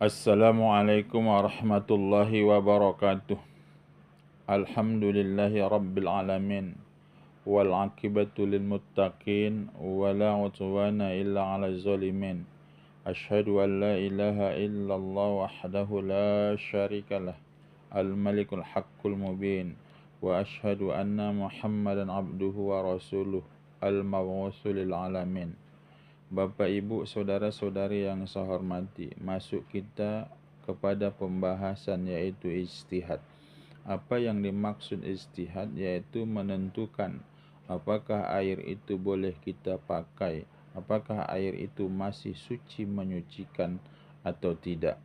Assalamualaikum warahmatullahi wabarakatuh. Alhamdulillahi rabbil alamin. Wal aqibatu lil muttaqin wa la udwana illa 'alal zalimin. Asyhadu an la ilaha illallah wahdahu la syarikalah. Al malikul haqqul mubin. Wa asyhadu anna Muhammadan abduhu wa rasuluh. Al mab'utsu lil alamin. Bapak, Ibu, saudara-saudari yang saya hormati, masuk kita kepada pembahasan yaitu ijtihad. Apa yang dimaksud ijtihad yaitu menentukan apakah air itu boleh kita pakai, apakah air itu masih suci menyucikan atau tidak.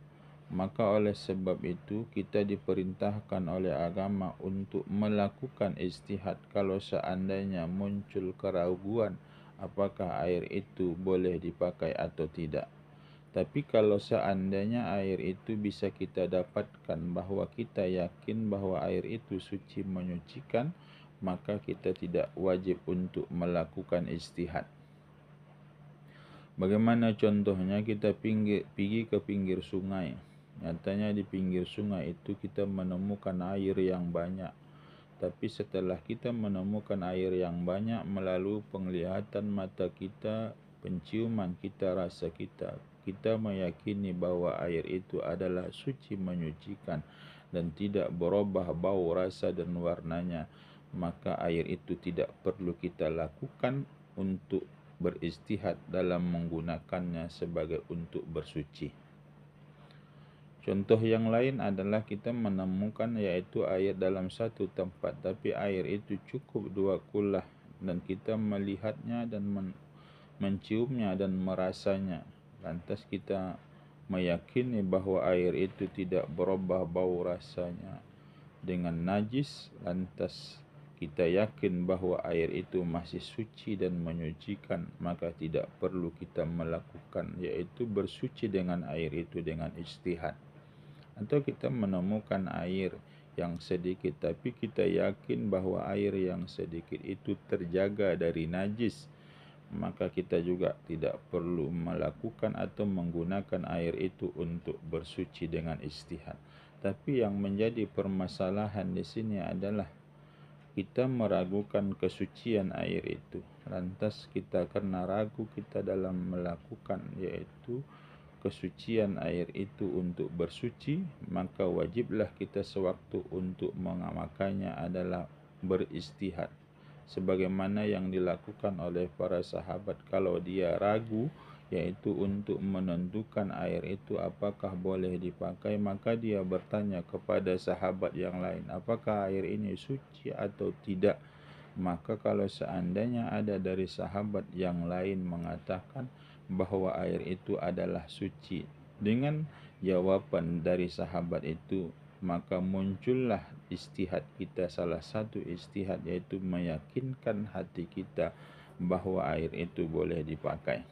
Maka oleh sebab itu kita diperintahkan oleh agama untuk melakukan ijtihad kalau seandainya muncul keraguan apakah air itu boleh dipakai atau tidak. Tapi kalau seandainya air itu bisa kita dapatkan bahwa kita yakin bahwa air itu suci menyucikan, maka kita tidak wajib untuk melakukan ijtihad. Bagaimana contohnya? Kita pergi ke pinggir sungai. Nyatanya di pinggir sungai itu kita menemukan air yang banyak. Tapi setelah kita menemukan air yang banyak melalui penglihatan mata kita, penciuman kita, rasa kita, kita meyakini bahwa air itu adalah suci menyucikan dan tidak berubah bau, rasa dan warnanya, maka air itu tidak perlu kita lakukan untuk beristihad dalam menggunakannya sebagai untuk bersuci. Contoh yang lain adalah kita menemukan yaitu air dalam satu tempat, tapi air itu cukup 2 kulah dan kita melihatnya dan menciumnya dan merasanya. Lantas kita meyakini bahwa air itu tidak berubah bau rasanya dengan najis, lantas kita yakin bahwa air itu masih suci dan menyucikan, maka tidak perlu kita melakukan yaitu bersuci dengan air itu dengan ijtihad. Atau kita menemukan air yang sedikit tapi kita yakin bahwa air yang sedikit itu terjaga dari najis, maka kita juga tidak perlu melakukan atau menggunakan air itu untuk bersuci dengan ijtihad. Tapi yang menjadi permasalahan di sini adalah kita meragukan kesucian air itu. Lantas kita karena ragu kita dalam melakukan yaitu kesucian air itu untuk bersuci, maka wajiblah kita sewaktu untuk mengamalkannya adalah beristihad. Sebagaimana yang dilakukan oleh para sahabat kalau dia ragu yaitu untuk menentukan air itu apakah boleh dipakai, maka dia bertanya kepada sahabat yang lain, apakah air ini suci atau tidak. Maka kalau seandainya ada dari sahabat yang lain mengatakan bahwa air itu adalah suci, dengan jawaban dari sahabat itu, maka muncullah ijtihad kita. Salah satu ijtihad yaitu meyakinkan hati kita bahwa air itu boleh dipakai.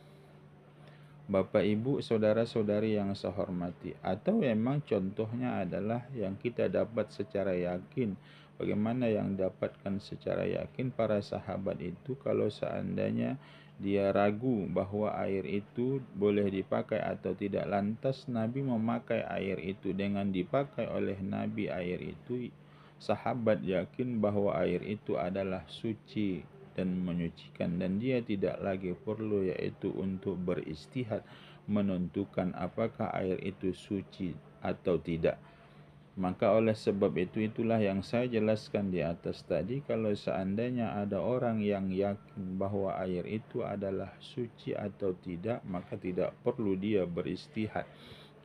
Bapak, Ibu, saudara-saudari yang saya hormati, atau memang contohnya adalah yang kita dapat secara yakin. Bagaimana yang dapatkan secara yakin para sahabat itu kalau seandainya dia ragu bahwa air itu boleh dipakai atau tidak, lantas Nabi memakai air itu. Dengan dipakai oleh Nabi air itu, sahabat yakin bahwa air itu adalah suci dan menyucikan, dan dia tidak lagi perlu yaitu untuk beristihad menentukan apakah air itu suci atau tidak. Maka oleh sebab itu itulah yang saya jelaskan di atas tadi, kalau seandainya ada orang yang yakin bahwa air itu adalah suci atau tidak, maka tidak perlu dia beristihad.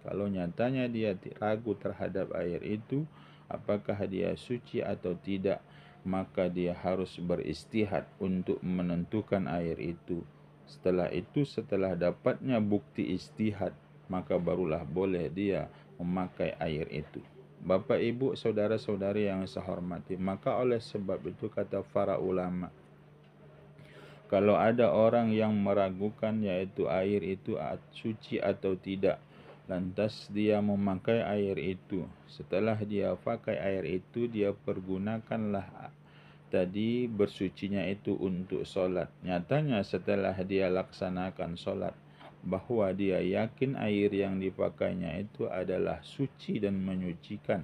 Kalau nyatanya dia ragu terhadap air itu apakah dia suci atau tidak, maka dia harus beristihad untuk menentukan air itu. Setelah itu, setelah dapatnya bukti istihad, maka barulah boleh dia memakai air itu. Bapak, Ibu, saudara-saudari yang saya hormati, maka oleh sebab itu kata para ulama, kalau ada orang yang meragukan yaitu air itu suci atau tidak, lantas dia memakai air itu, setelah dia pakai air itu dia pergunakanlah tadi bersucinya itu untuk sholat. Nyatanya setelah dia laksanakan sholat, bahwa dia yakin air yang dipakainya itu adalah suci dan menyucikan.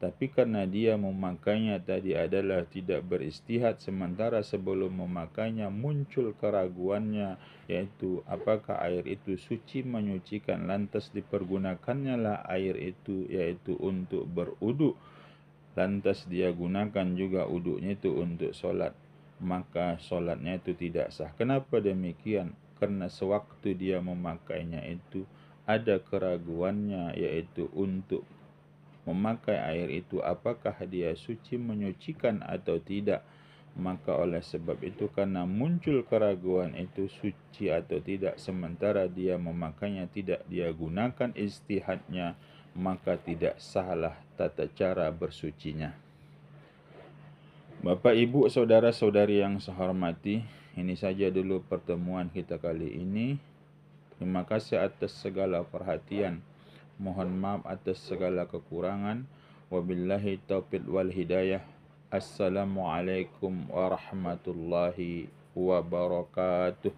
Tapi karena dia memakainya tadi adalah tidak beristihad, sementara sebelum memakainya muncul keraguannya, yaitu apakah air itu suci menyucikan, lantas dipergunakannya lah air itu yaitu untuk beruduk, lantas dia gunakan juga uduknya itu untuk solat, maka solatnya itu tidak sah. Kenapa demikian? Karena sewaktu dia memakainya itu ada keraguannya, yaitu untuk memakai air itu apakah dia suci menyucikan atau tidak. Maka oleh sebab itu, karena muncul keraguan itu suci atau tidak, sementara dia memakainya tidak dia gunakan istihadnya, maka tidak sahlah tata cara bersucinya. Bapak, Ibu, saudara-saudari yang saya hormati, ini saja dulu pertemuan kita kali ini. Terima kasih atas segala perhatian. Mohon maaf atas segala kekurangan. Wabillahi taufiq wal hidayah. Assalamualaikum warahmatullahi wabarakatuh.